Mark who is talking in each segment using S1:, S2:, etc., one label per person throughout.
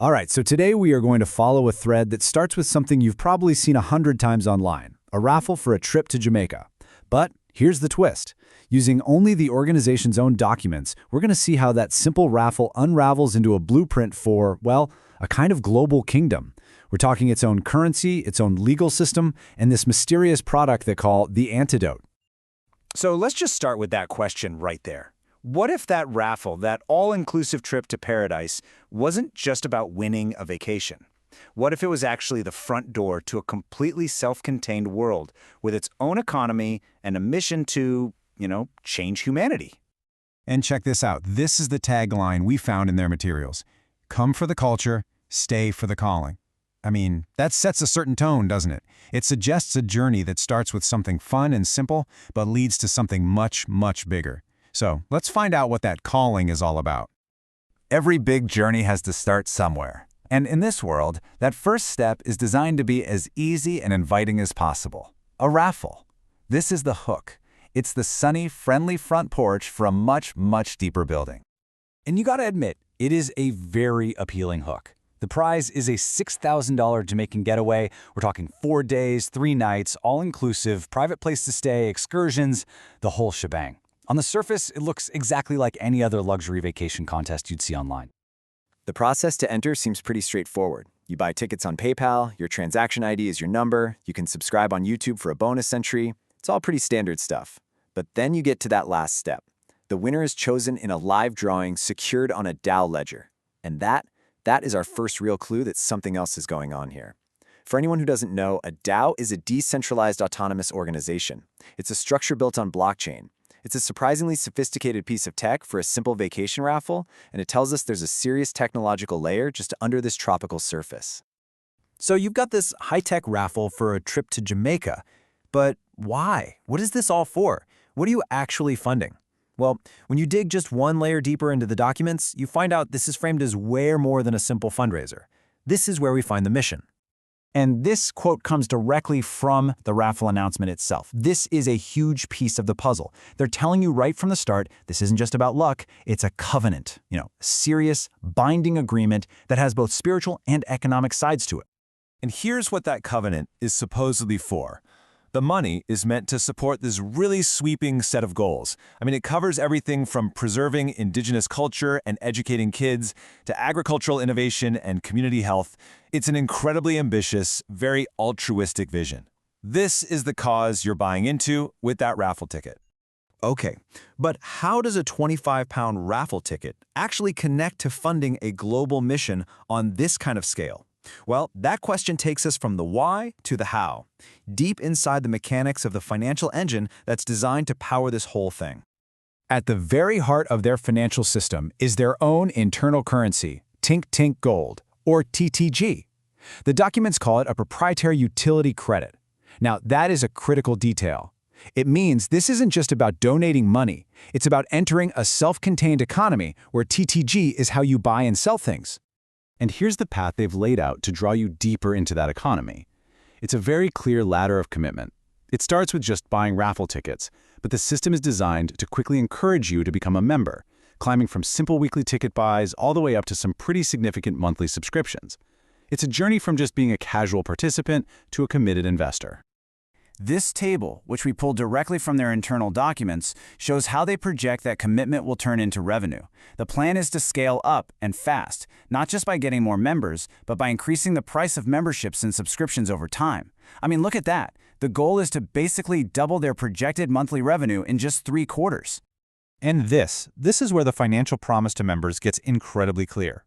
S1: All right, so today we are going to follow a thread that starts with something you've probably seen 100 times online, a raffle for a trip to Jamaica. But here's the twist. Using only the organization's own documents, we're going to see how that simple raffle unravels into a blueprint for, well, a kind of global kingdom. We're talking its own currency, its own legal system, and this mysterious product they call the antidote.
S2: So let's just start with that question right there. What if that raffle, that all-inclusive trip to paradise, wasn't just about winning a vacation? What if it was actually the front door to a completely self-contained world with its own economy and a mission to, change humanity?
S3: And check this out. This is the tagline we found in their materials. Come for the culture, stay for the calling. I mean, that sets a certain tone, doesn't it? It suggests a journey that starts with something fun and simple, but leads to something much, much bigger. So let's find out what that calling is all about.
S4: Every big journey has to start somewhere. And in this world, that first step is designed to be as easy and inviting as possible. A raffle. This is the hook. It's the sunny, friendly front porch for a much, much deeper building.
S2: And you gotta admit, it is a very appealing hook. The prize is a $6,000 Jamaican getaway. We're talking 4 days, 3 nights, all-inclusive, private place to stay, excursions, the whole shebang. On the surface, it looks exactly like any other luxury vacation contest you'd see online.
S5: The process to enter seems pretty straightforward. You buy tickets on PayPal, your transaction ID is your number, you can subscribe on YouTube for a bonus entry. It's all pretty standard stuff. But then you get to that last step. The winner is chosen in a live drawing secured on a DAO ledger. And that is our first real clue that something else is going on here. For anyone who doesn't know, a DAO is a decentralized autonomous organization. It's a structure built on blockchain. It's a surprisingly sophisticated piece of tech for a simple vacation raffle, and it tells us there's a serious technological layer just under this tropical surface.
S2: So you've got this high-tech raffle for a trip to Jamaica. But why? What is this all for? What are you actually funding? Well, when you dig just one layer deeper into the documents, you find out this is framed as way more than a simple fundraiser. This is where we find the mission. And this quote comes directly from the raffle announcement itself. This is a huge piece of the puzzle. They're telling you right from the start, this isn't just about luck, it's a covenant, a serious, binding agreement that has both spiritual and economic sides to it.
S6: And here's what that covenant is supposedly for. The money is meant to support this really sweeping set of goals. I mean, it covers everything from preserving indigenous culture and educating kids to agricultural innovation and community health. It's an incredibly ambitious, very altruistic vision. This is the cause you're buying into with that raffle ticket.
S7: Okay, but how does a 25-pound raffle ticket actually connect to funding a global mission on this kind of scale? Well, that question takes us from the why to the how, deep inside the mechanics of the financial engine that's designed to power this whole thing.
S1: At the very heart of their financial system is their own internal currency, Tink Tink Gold, or TTG. The documents call it a proprietary utility credit. Now, that is a critical detail. It means this isn't just about donating money. It's about entering a self-contained economy where TTG is how you buy and sell things.
S3: And here's the path they've laid out to draw you deeper into that economy. It's a very clear ladder of commitment. It starts with just buying raffle tickets, but the system is designed to quickly encourage you to become a member, climbing from simple weekly ticket buys all the way up to some pretty significant monthly subscriptions. It's a journey from just being a casual participant to a committed investor.
S2: This table, which we pulled directly from their internal documents, shows how they project that commitment will turn into revenue. The plan is to scale up and fast, not just by getting more members, but by increasing the price of memberships and subscriptions over time. I mean, look at that. The goal is to basically double their projected monthly revenue in just 3 quarters.
S8: And this is where the financial promise to members gets incredibly clear.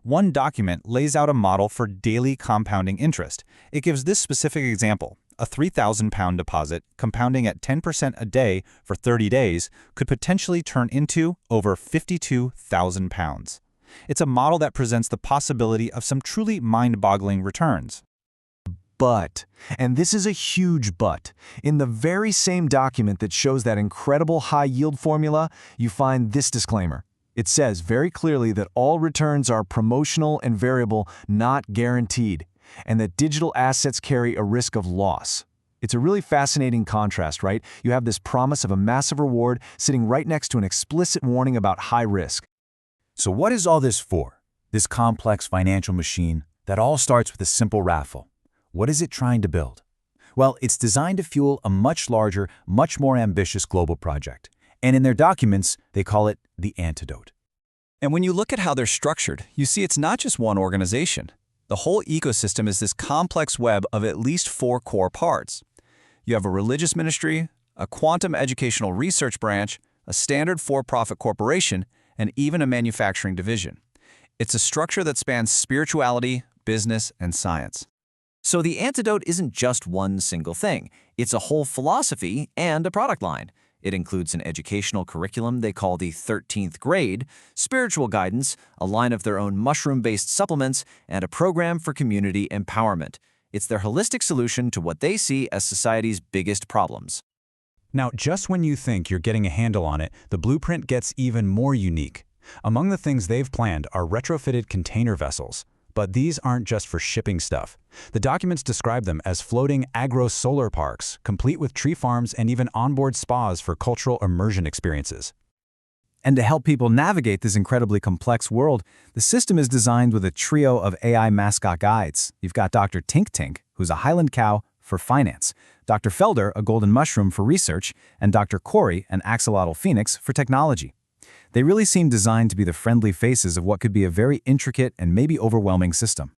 S8: One document lays out a model for daily compounding interest. It gives this specific example. A £3,000 deposit compounding at 10% a day for 30 days could potentially turn into over £52,000. It's a model that presents the possibility of some truly mind-boggling returns.
S7: But, and this is a huge but, in the very same document that shows that incredible high-yield formula, you find this disclaimer. It says very clearly that all returns are promotional and variable, not guaranteed, and that digital assets carry a risk of loss. It's a really fascinating contrast, right? You have this promise of a massive reward sitting right next to an explicit warning about high risk.
S6: So what is all this for?
S4: This complex financial machine that all starts with a simple raffle. What is it trying to build? Well, it's designed to fuel a much larger, much more ambitious global project. And in their documents, they call it the antidote.
S2: And when you look at how they're structured, you see it's not just one organization. The whole ecosystem is this complex web of at least 4 core parts. You have a religious ministry, a quantum educational research branch, a standard for-profit corporation, and even a manufacturing division. It's a structure that spans spirituality, business, and science. So the antidote isn't just one single thing. It's a whole philosophy and a product line. It includes an educational curriculum they call the 13th grade, spiritual guidance, a line of their own mushroom-based supplements, and a program for community empowerment. It's their holistic solution to what they see as society's biggest problems.
S3: Now, just when you think you're getting a handle on it, the blueprint gets even more unique. Among the things they've planned are retrofitted container vessels. But these aren't just for shipping stuff. The documents describe them as floating agro-solar parks, complete with tree farms and even onboard spas for cultural immersion experiences.
S1: And to help people navigate this incredibly complex world, the system is designed with a trio of AI mascot guides. You've got Dr. Tink Tink, who's a Highland cow for finance, Dr. Felder, a golden mushroom for research, and Dr. Corey, an axolotl phoenix for technology. They really seem designed to be the friendly faces of what could be a very intricate and maybe overwhelming system.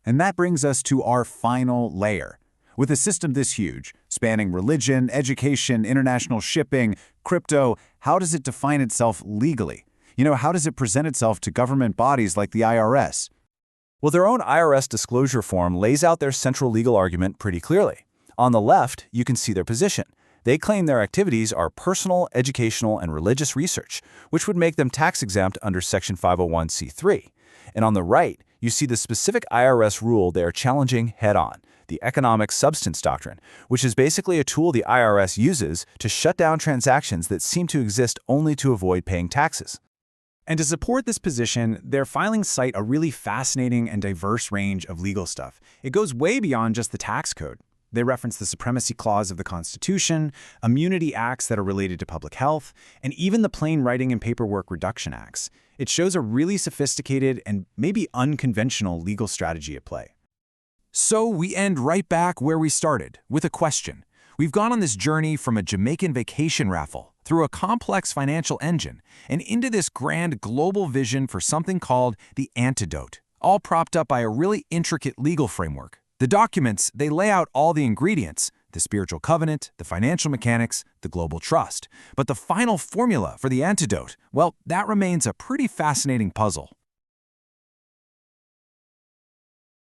S4: And that brings us to our final layer. With a system this huge, spanning religion, education, international shipping, crypto, how does it define itself legally? How does it present itself to government bodies like the IRS?
S2: Well, their own IRS disclosure form lays out their central legal argument pretty clearly. On the left, you can see their position. They claim their activities are personal, educational, and religious research, which would make them tax-exempt under Section 501c3. And on the right, you see the specific IRS rule they are challenging head-on, the economic substance doctrine, which is basically a tool the IRS uses to shut down transactions that seem to exist only to avoid paying taxes.
S1: And to support this position, their filings cite a really fascinating and diverse range of legal stuff. It goes way beyond just the tax code. They reference the Supremacy Clause of the Constitution, immunity acts that are related to public health, and even the Plain Writing and Paperwork Reduction Acts. It shows a really sophisticated and maybe unconventional legal strategy at play.
S4: So we end right back where we started, with a question. We've gone on this journey from a Jamaican vacation raffle, through a complex financial engine, and into this grand global vision for something called the antidote, all propped up by a really intricate legal framework. The documents, they lay out all the ingredients, the spiritual covenant, the financial mechanics, the global trust. But the final formula for the antidote, well, that remains a pretty fascinating puzzle.